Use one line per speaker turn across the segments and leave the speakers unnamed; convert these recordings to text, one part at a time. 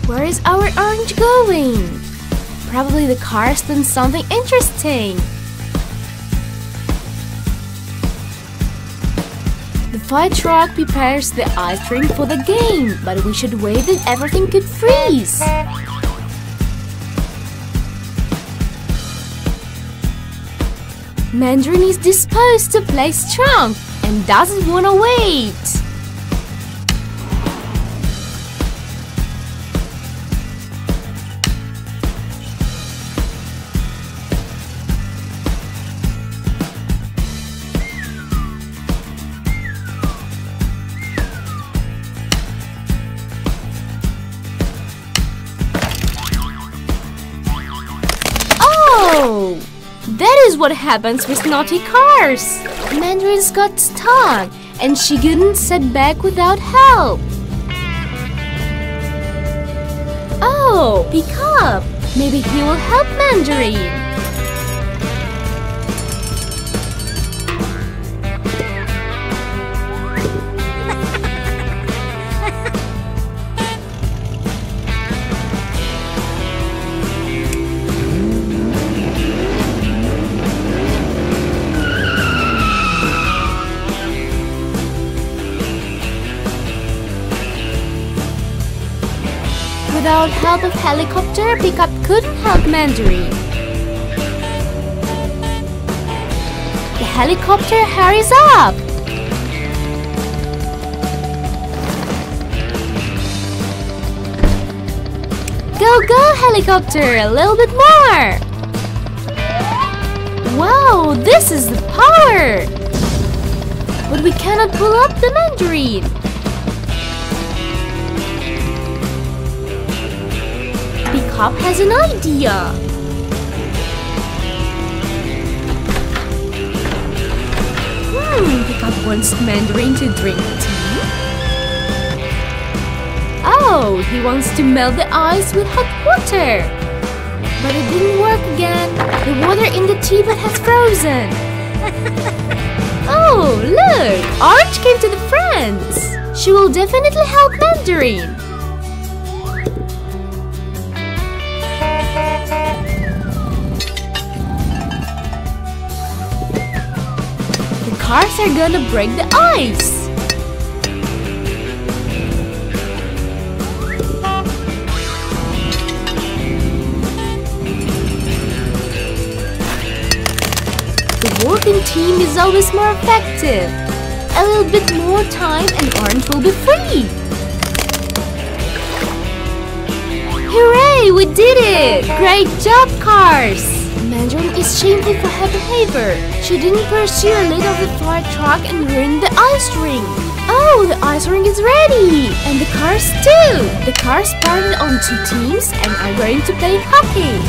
Where is our orange going? Probably the car's done something interesting. The fire truck prepares the ice rink for the game, but we should wait that everything could freeze. Mandarin is disposed to play strong and doesn't want to wait. Oh! That is what happens with naughty cars. Mandarin's got stuck and she couldn't set back without help. Oh, pick up. Maybe he will help Mandarin. Without help of helicopter, pickup couldn't help Mandarin. The helicopter hurries up. Go helicopter, a little bit more. Wow, this is the power. But we cannot pull up the Mandarin. Pickup has an idea. Pickup wants Mandarin to drink tea. Oh, he wants to melt the ice with hot water. But it didn't work again. The water in the teapot has frozen. Oh, look! Orange came to the friends. She will definitely help Mandarin. Cars are gonna break the ice. The working team is always more effective. A little bit more time and Orange will be free. Hooray! We did it! Great job, cars! Mandarin is shameful for her behavior. She didn't pursue a lead of the fire truck and ruined the ice rink. Oh, the ice rink is ready! And the cars too! The cars parted on 2 teams and are going to play hockey.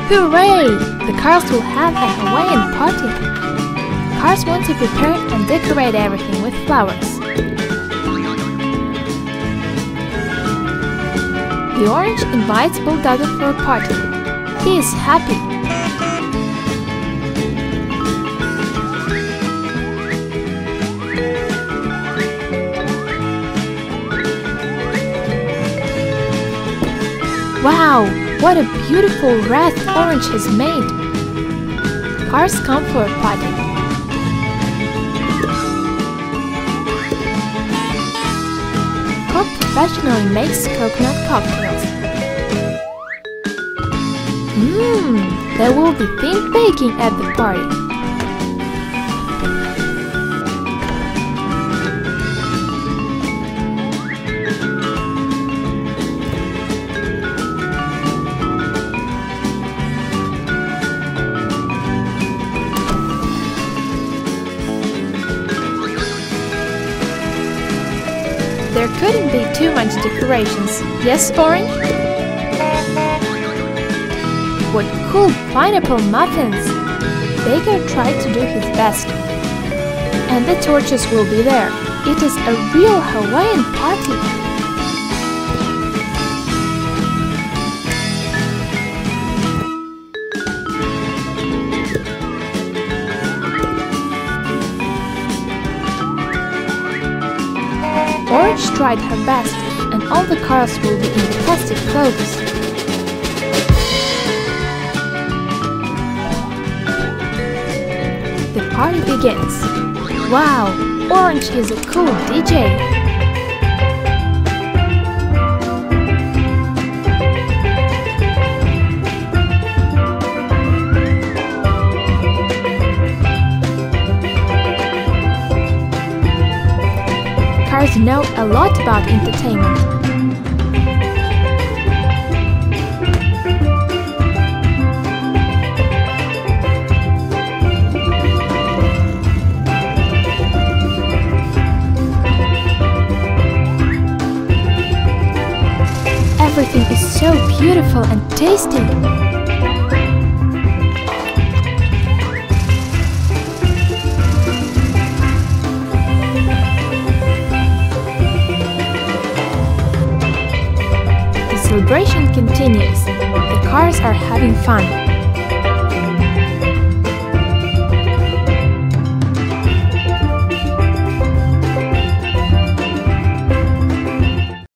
Hooray! The cars will have a Hawaiian party. Cars want to prepare and decorate everything with flowers. The orange invites Bulldozer for a party. He is happy. Wow! What a beautiful wreath Orange has made! Cars come for a party. Coke professionally makes coconut cocktails. There will be themed baking at the party. There couldn't be too much decorations, yes, Orange? What cool pineapple muffins! Baker tried to do his best. And the torches will be there. It is a real Hawaiian party! Orange tried her best, and all the cars will be in plastic clothes. The party begins. Wow, Orange is a cool DJ. Cars know a lot about entertainment. Everything is so beautiful and tasty. The celebration continues. The cars are having fun.